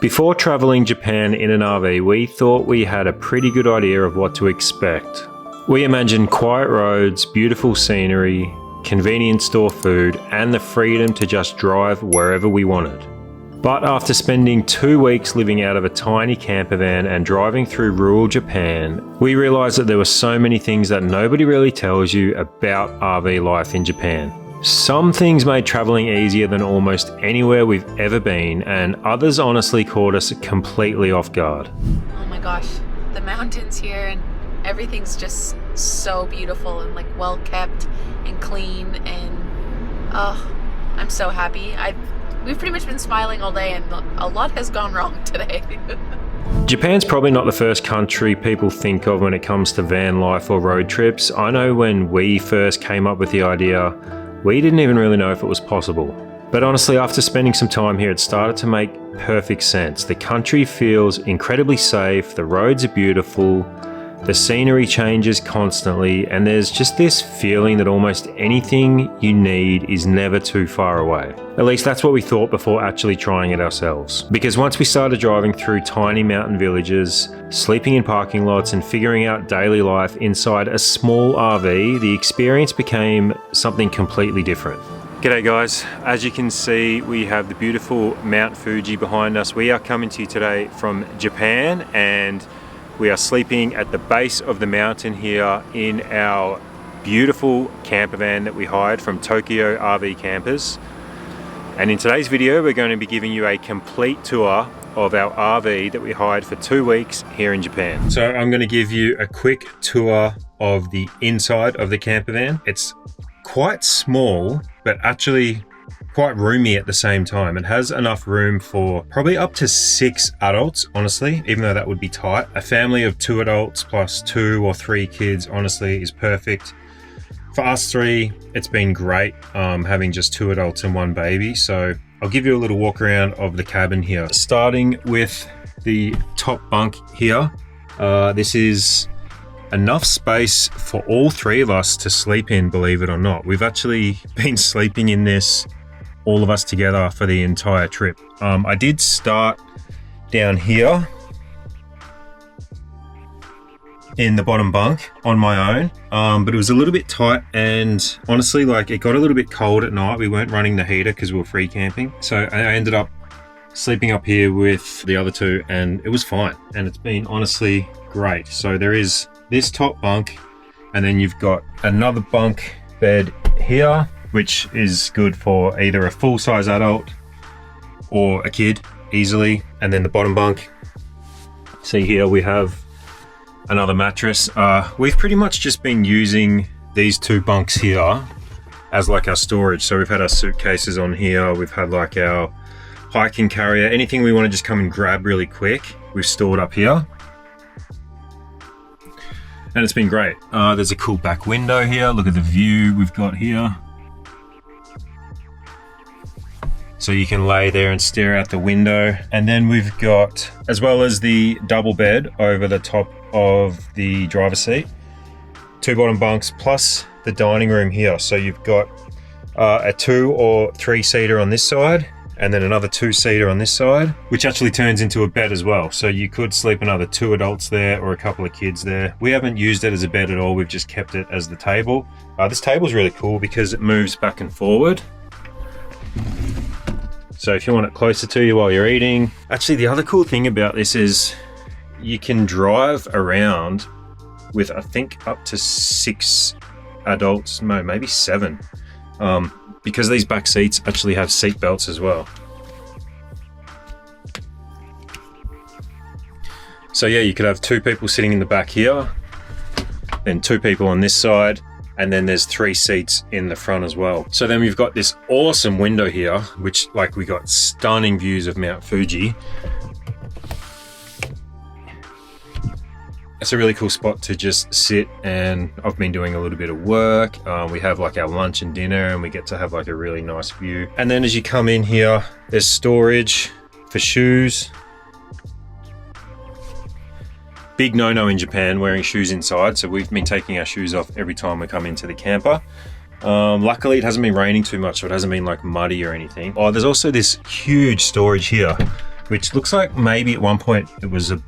Before traveling Japan in an RV, we thought we had a pretty good idea of what to expect. We imagined quiet roads, beautiful scenery, convenience store food, and the freedom to just drive wherever we wanted. But after spending 2 weeks living out of a tiny camper van and driving through rural Japan, we realized that there were so many things that nobody really tells you about RV life in Japan. Some things made traveling easier than almost anywhere we've ever been, and others honestly caught us completely off guard. Oh my gosh, the mountains here and everything's just so beautiful and like well kept and clean, and oh, I'm so happy. We've pretty much been smiling all day and a lot has gone wrong today. Japan's probably not the first country people think of when it comes to van life or road trips. I know when we first came up with the idea, we didn't even really know if it was possible. But honestly, after spending some time here, it started to make perfect sense. The country feels incredibly safe, the roads are beautiful, the scenery changes constantly, and there's just this feeling that almost anything you need is never too far away. At least that's what we thought before actually trying it ourselves. Because once we started driving through tiny mountain villages, sleeping in parking lots, and figuring out daily life inside a small RV, the experience became something completely different. G'day guys, as you can see, we have the beautiful Mount Fuji behind us. We are coming to you today from Japan, and we are sleeping at the base of the mountain here in our beautiful camper van that we hired from Tokyo RV Campers. And in today's video, we're going to be giving you a complete tour of our RV that we hired for 2 weeks here in Japan. So I'm going to give you a quick tour of the inside of the camper van. It's quite small, but actually quite roomy at the same time. It has enough room for probably up to 6 adults, honestly, even though that would be tight. A family of 2 adults plus 2 or 3 kids, honestly, is perfect. For us 3, it's been great having just 2 adults and 1 baby. So I'll give you a little walk around of the cabin here. Starting with the top bunk here. This is enough space for all 3 of us to sleep in, believe it or not. We've actually been sleeping in this, all of us together, for the entire trip. I did start down here in the bottom bunk on my own, but it was a little bit tight, and honestly, like, it got a little bit cold at night. We weren't running the heater because we were free camping, so I ended up sleeping up here with the other 2, and it was fine, and it's been honestly great. So there is this top bunk, and then you've got another bunk bed here, which is good for either a full-size adult or a kid easily. And then the bottom bunk, see here we have another mattress. We've pretty much just been using these 2 bunks here as like our storage. So we've had our suitcases on here, we've had like our hiking carrier, anything we want to just come and grab really quick, we've stored up here. And it's been great. There's a cool back window here. Look at the view we've got here. So you can lay there and stare out the window. And then we've got, as well as the double bed over the top of the driver's seat, 2 bottom bunks plus the dining room here. So you've got a 2 or 3 seater on this side, and then another 2-seater on this side, which actually turns into a bed as well. So you could sleep another 2 adults there or a couple of kids there. We haven't used it as a bed at all. We've just kept it as the table. This table is really cool because it moves back and forward. So if you want it closer to you while you're eating. Actually, the other cool thing about this is you can drive around with, I think, up to 6 adults, no, maybe 7. Because these back seats actually have seat belts as well. So yeah, you could have 2 people sitting in the back here, then 2 people on this side, and then there's 3 seats in the front as well. So then we've got this awesome window here, which, like, we got stunning views of Mount Fuji. It's a really cool spot to just sit, and I've been doing a little bit of work. We have like our lunch and dinner, and we get to have like a really nice view. And then as you come in here, there's storage for shoes. Big no-no in Japan, wearing shoes inside. So we've been taking our shoes off every time we come into the camper. Luckily it hasn't been raining too much, so it hasn't been like muddy or anything. Oh, there's also this huge storage here which looks like maybe at one point it was a,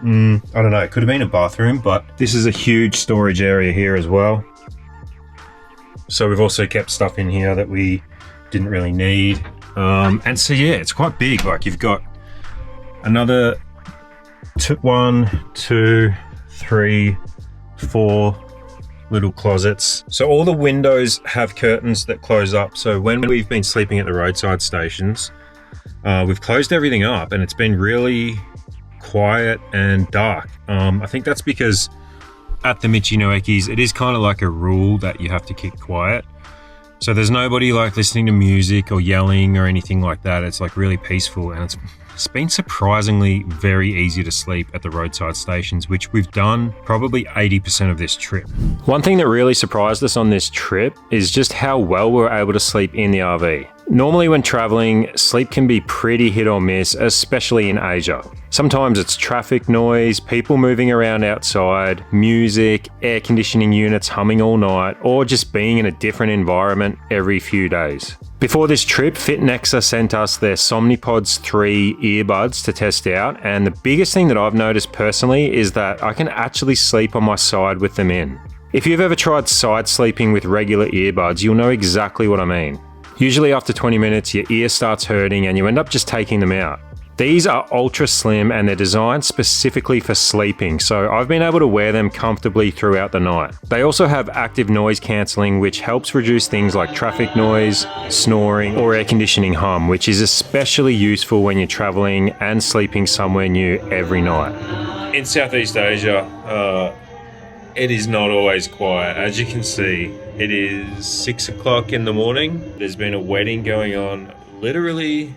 I don't know, it could have been a bathroom, but this is a huge storage area here as well. So we've also kept stuff in here that we didn't really need. And so yeah, it's quite big. Like you've got another 1, 2, 3, 4 little closets. So all the windows have curtains that close up. So when we've been sleeping at the roadside stations, we've closed everything up and it's been really quiet and dark. I think that's because at the Michi-no-Ekis, it is kind of like a rule that you have to keep quiet. So there's nobody like listening to music or yelling or anything like that. It's like really peaceful, and it's been surprisingly very easy to sleep at the roadside stations, which we've done probably 80% of this trip. One thing that really surprised us on this trip is just how well we were able to sleep in the RV. Normally when traveling, sleep can be pretty hit or miss, especially in Asia. Sometimes it's traffic noise, people moving around outside, music, air conditioning units humming all night, or just being in a different environment every few days. Before this trip, Fitnexa sent us their Somnipods 3 earbuds to test out, and the biggest thing that I've noticed personally is that I can actually sleep on my side with them in. If you've ever tried side sleeping with regular earbuds, you'll know exactly what I mean. Usually after 20 minutes, your ear starts hurting and you end up just taking them out. These are ultra slim and they're designed specifically for sleeping, so I've been able to wear them comfortably throughout the night. They also have active noise cancelling, which helps reduce things like traffic noise, snoring, or air conditioning hum, which is especially useful when you're traveling and sleeping somewhere new every night. In Southeast Asia, it is not always quiet. As you can see, it is 6 o'clock in the morning. There's been a wedding going on literally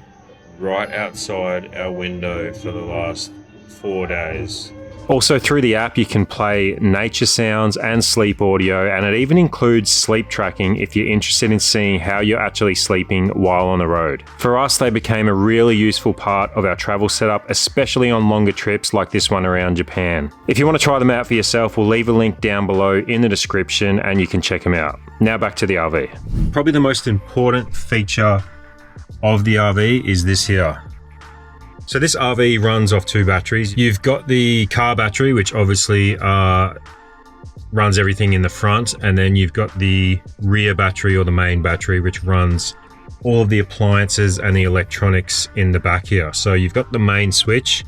right outside our window for the last 4 days. Also through the app you can play nature sounds and sleep audio, and it even includes sleep tracking if you're interested in seeing how you're actually sleeping while on the road. For us, they became a really useful part of our travel setup, especially on longer trips like this one around Japan. If you want to try them out for yourself, we'll leave a link down below in the description and you can check them out. Now back to the RV. Probably the most important feature of the RV is this here. So this RV runs off 2 batteries. You've got the car battery, which obviously runs everything in the front, and then you've got the rear battery or the main battery, which runs all of the appliances and the electronics in the back here. So you've got the main switch,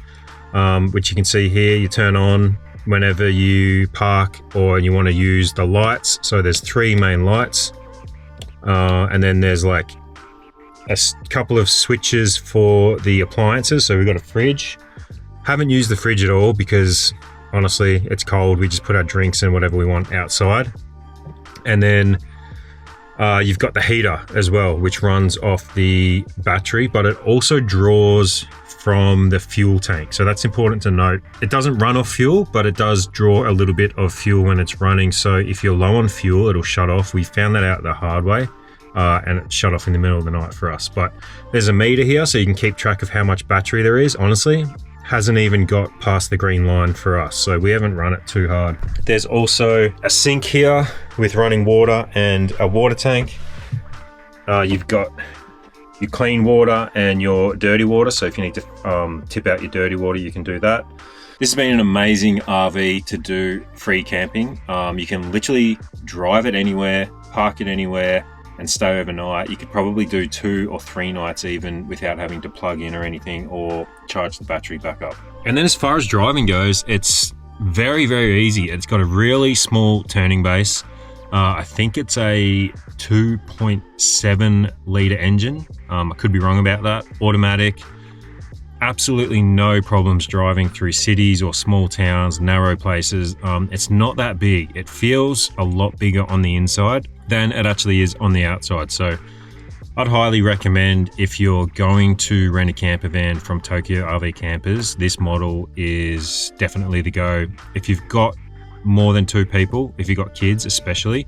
which you can see here. You turn on whenever you park or you want to use the lights. So there's 3 main lights, and then there's like a couple of switches for the appliances. So we've got a fridge. Haven't used the fridge at all because honestly it's cold. We just put our drinks and whatever we want outside. And then you've got the heater as well, which runs off the battery, but it also draws from the fuel tank. So that's important to note. It doesn't run off fuel, but it does draw a little bit of fuel when it's running. So if you're low on fuel, it'll shut off. We found that out the hard way. And it shut off in the middle of the night for us. But there's a meter here so you can keep track of how much battery there is. Honestly, hasn't even got past the green line for us, so we haven't run it too hard. There's also a sink here with running water and a water tank. You've got your clean water and your dirty water, so if you need to tip out your dirty water, you can do that. This has been an amazing RV to do free camping. You can literally drive it anywhere, park it anywhere, and stay overnight. You could probably do 2 or 3 nights even without having to plug in or anything or charge the battery back up. And then as far as driving goes, it's very, very easy. It's got a really small turning base. I think it's a 2.7 litre engine. I could be wrong about that. Automatic. Absolutely no problems driving through cities or small towns, narrow places. It's not that big. It feels a lot bigger on the inside than it actually is on the outside. So I'd highly recommend, if you're going to rent a camper van from Tokyo RV Campers, this model is definitely the go. If you've got more than 2 people, if you've got kids especially,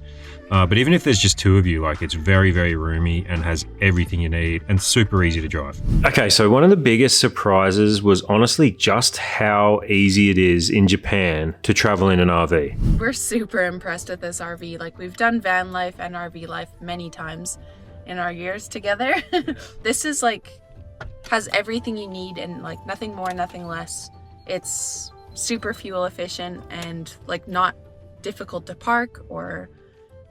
but even if there's just 2 of you, like, it's very, very roomy and has everything you need and super easy to drive. Okay, so one of the biggest surprises was honestly just how easy it is in Japan to travel in an RV. We're super impressed with this RV. Like, we've done van life and RV life many times in our years together. This is like has everything you need and like nothing more, nothing less. It's super fuel efficient and like not difficult to park, or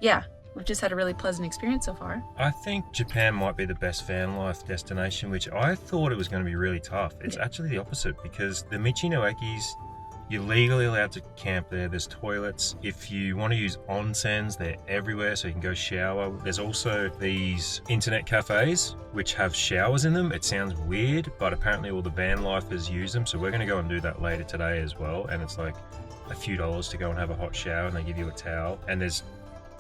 yeah, we've just had a really pleasant experience so far. I think Japan might be the best van life destination, which I thought it was going to be really tough. It's actually the opposite, because the Michi-no-Ekis, you're legally allowed to camp there. There's toilets. If you want to use onsens, they're everywhere, so you can go shower. There's also these internet cafes which have showers in them. It sounds weird, but apparently all the van lifers use them, so we're going to go and do that later today as well. And it's like a few dollars to go and have a hot shower, and they give you a towel. And there's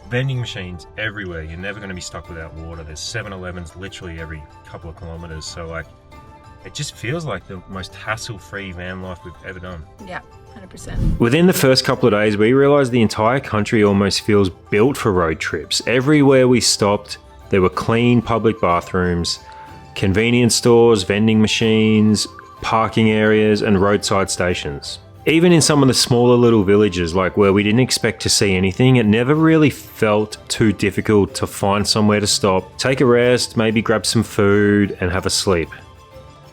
vending machines everywhere. You're never going to be stuck without water. There's 7-Elevens literally every couple of kilometers. So like, it just feels like the most hassle-free van life we've ever done. Yeah, 100%. Within the first couple of days, we realized the entire country almost feels built for road trips. Everywhere we stopped, there were clean public bathrooms, convenience stores, vending machines, parking areas, and roadside stations. Even in some of the smaller little villages, like where we didn't expect to see anything, it never really felt too difficult to find somewhere to stop, take a rest, maybe grab some food, and have a sleep.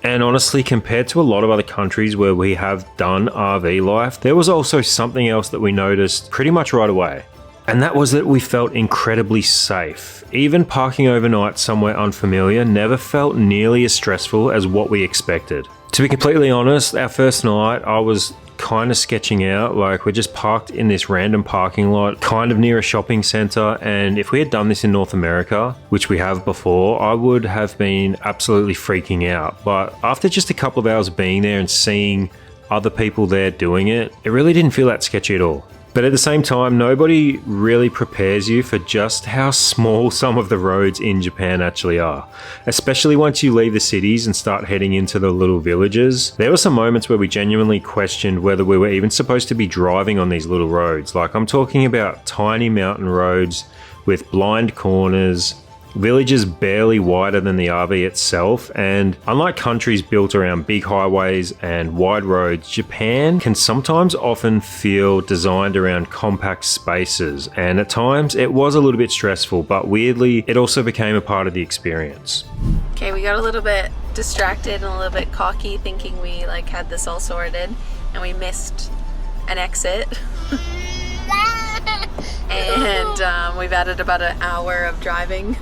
And honestly, compared to a lot of other countries where we have done RV life, there was also something else that we noticed pretty much right away. And that was that we felt incredibly safe. Even parking overnight somewhere unfamiliar never felt nearly as stressful as what we expected. To be completely honest, our first night, I was kind of sketching out. Like, we're just parked in this random parking lot kind of near a shopping center, and if we had done this in North America, which we have before, I would have been absolutely freaking out. But after just a couple of hours being there and seeing other people there doing it, it really didn't feel that sketchy at all. But at the same time, nobody really prepares you for just how small some of the roads in Japan actually are. Especially once you leave the cities and start heading into the little villages. There were some moments where we genuinely questioned whether we were even supposed to be driving on these little roads. Like, I'm talking about tiny mountain roads with blind corners, villages barely wider than the RV itself, and unlike countries built around big highways and wide roads, Japan can sometimes often feel designed around compact spaces, and at times it was a little bit stressful, but weirdly it also became a part of the experience. Okay, we got a little bit distracted and a little bit cocky thinking we like had this all sorted, and we missed an exit. And we've added about an hour of driving.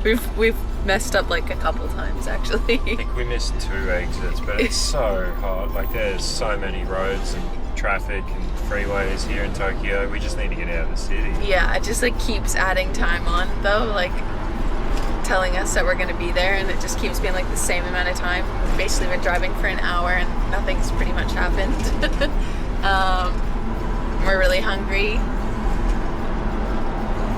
we've messed up like a couple times actually. I think we missed 2 exits, but it's so hard. Like, there's so many roads and traffic and freeways here in Tokyo. We just need to get out of the city. Yeah, it just like keeps adding time on though, like telling us that we're gonna be there, and it just keeps being like the same amount of time. We've basically been driving for an hour and nothing's pretty much happened. We're really hungry,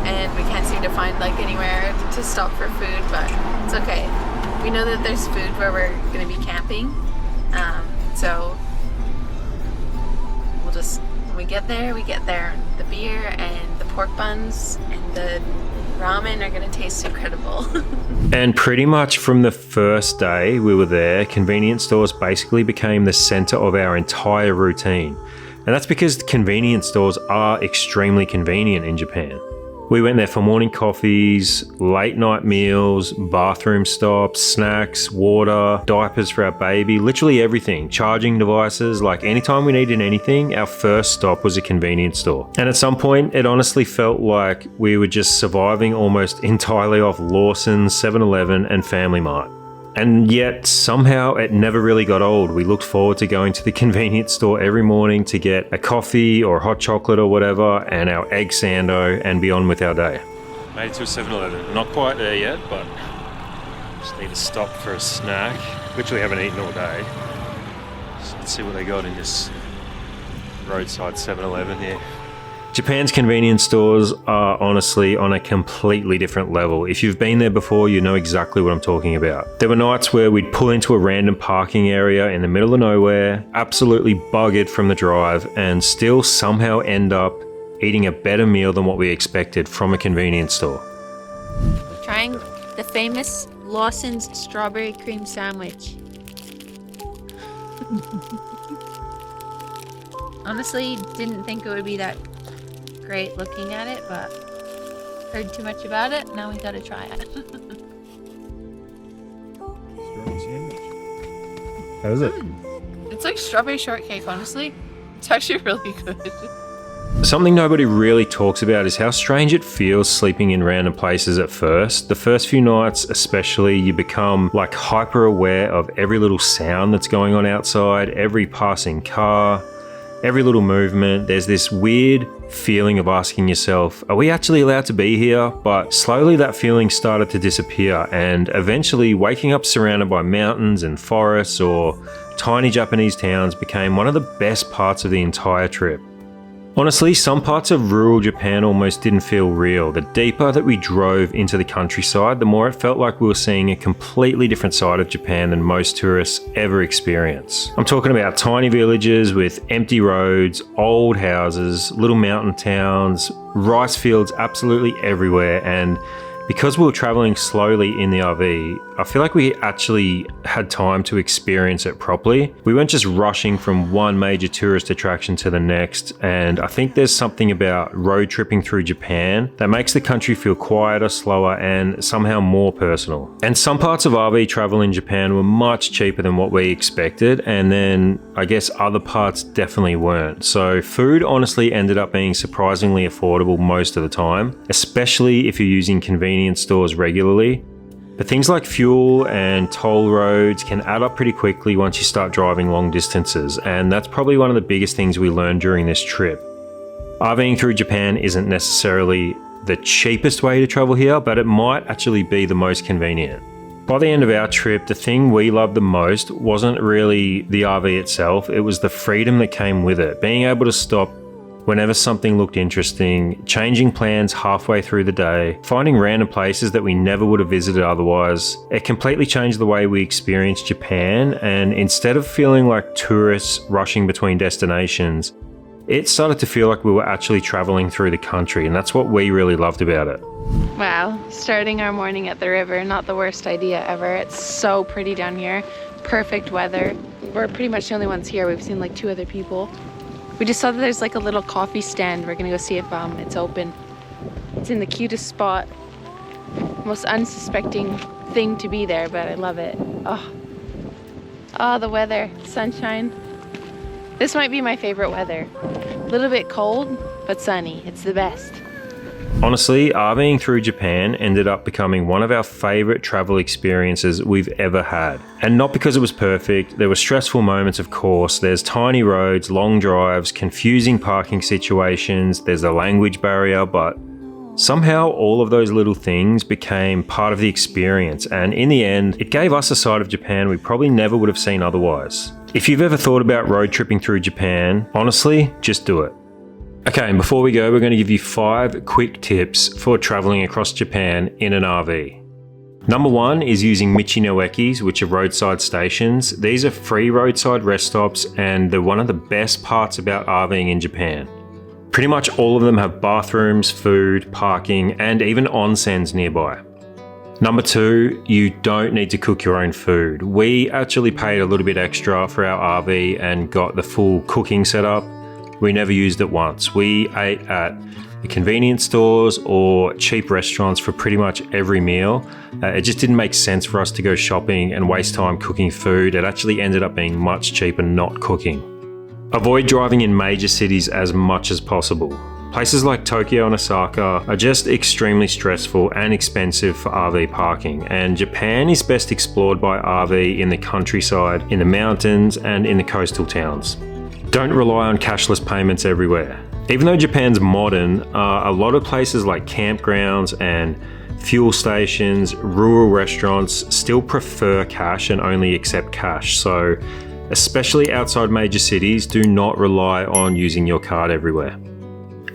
and we can't seem to find like anywhere to stop for food, but it's okay. We know that there's food where we're gonna be camping, so we'll just, when we get there, we get there. The beer and the pork buns and the ramen are gonna taste incredible. And pretty much from the first day we were there, convenience stores basically became the center of our entire routine. And that's because convenience stores are extremely convenient in Japan. We went there for morning coffees, late night meals, bathroom stops, snacks, water, diapers for our baby, literally everything, charging devices. Like, anytime we needed anything, our first stop was a convenience store. And at some point, it honestly felt like we were just surviving almost entirely off Lawson's, 7-Eleven, and Family Mart. And yet, somehow, it never really got old. We looked forward to going to the convenience store every morning to get a coffee or hot chocolate or whatever, and our egg sando, and be on with our day. Made it to a 7-Eleven. Not quite there yet, but just need to stop for a snack. Literally haven't eaten all day. So let's see what they got in this roadside 7-Eleven here. Japan's convenience stores are honestly on a completely different level. If you've been there before, you know exactly what I'm talking about. There were nights where we'd pull into a random parking area in the middle of nowhere, absolutely buggered from the drive, and still somehow end up eating a better meal than what we expected from a convenience store. Trying the famous Lawson's strawberry cream sandwich. Honestly, didn't think it would be that great looking at it, but heard too much about it. Now we gotta try it. Strawberry sandwich. How is it? It's like strawberry shortcake, honestly. It's actually really good. Something nobody really talks about is how strange it feels sleeping in random places at first. The first few nights especially, you become like hyper aware of every little sound that's going on outside, every passing car, every little movement. There's this weird feeling of asking yourself, are we actually allowed to be here? But slowly that feeling started to disappear, and eventually waking up surrounded by mountains and forests or tiny Japanese towns became one of the best parts of the entire trip. Honestly, some parts of rural Japan almost didn't feel real. The deeper that we drove into the countryside, the more it felt like we were seeing a completely different side of Japan than most tourists ever experience. I'm talking about tiny villages with empty roads, old houses, little mountain towns, rice fields absolutely everywhere, and because we were traveling slowly in the RV, I feel like we actually had time to experience it properly. We weren't just rushing from one major tourist attraction to the next, and I think there's something about road tripping through Japan that makes the country feel quieter, slower, and somehow more personal. And some parts of RV travel in Japan were much cheaper than what we expected, and then I guess other parts definitely weren't. So food honestly ended up being surprisingly affordable most of the time, especially if you're using convenience stores regularly. But things like fuel and toll roads can add up pretty quickly once you start driving long distances, and that's probably one of the biggest things we learned during this trip. RVing through Japan isn't necessarily the cheapest way to travel here, but it might actually be the most convenient. By the end of our trip, the thing we loved the most wasn't really the RV itself, it was the freedom that came with it. Being able to stop whenever something looked interesting, changing plans halfway through the day, finding random places that we never would have visited otherwise. It completely changed the way we experienced Japan, and instead of feeling like tourists rushing between destinations, it started to feel like we were actually traveling through the country, and that's what we really loved about it. Wow, starting our morning at the river, not the worst idea ever. It's so pretty down here, perfect weather. We're pretty much the only ones here. We've seen like 2 other people. We just saw that there's like a little coffee stand. We're gonna go see if it's open. It's in the cutest spot. Most unsuspecting thing to be there, but I love it. Oh, the weather, sunshine. This might be my favorite weather. A little bit cold, but sunny. It's the best. Honestly, RVing through Japan ended up becoming one of our favorite travel experiences we've ever had. And not because it was perfect. There were stressful moments, of course. There's tiny roads, long drives, confusing parking situations, there's a language barrier, but somehow all of those little things became part of the experience, and in the end, it gave us a side of Japan we probably never would have seen otherwise. If you've ever thought about road tripping through Japan, honestly, just do it. Okay, and before we go, we're going to give you 5 quick tips for traveling across Japan in an RV. Number 1 is using Michi-no-Ekis, which are roadside stations. These are free roadside rest stops, and they're one of the best parts about RVing in Japan. Pretty much all of them have bathrooms, food, parking, and even onsens nearby. Number 2, you don't need to cook your own food. We actually paid a little bit extra for our RV and got the full cooking setup. We never used it once. We ate at the convenience stores or cheap restaurants for pretty much every meal. It just didn't make sense for us to go shopping and waste time cooking food. It actually ended up being much cheaper not cooking. Avoid driving in major cities as much as possible. Places like Tokyo and Osaka are just extremely stressful and expensive for RV parking, and Japan is best explored by RV in the countryside, in the mountains, and in the coastal towns. Don't rely on cashless payments everywhere. Even though Japan's modern, a lot of places like campgrounds and fuel stations, rural restaurants still prefer cash and only accept cash. So, especially outside major cities, do not rely on using your card everywhere.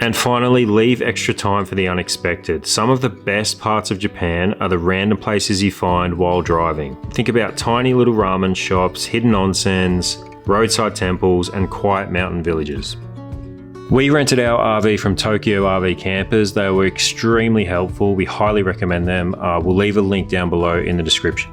And finally, leave extra time for the unexpected. Some of the best parts of Japan are the random places you find while driving. Think about tiny little ramen shops, hidden onsens, roadside temples, and quiet mountain villages. We rented our RV from Tokyo RV Campers. They were extremely helpful. We highly recommend them. We'll leave a link down below in the description.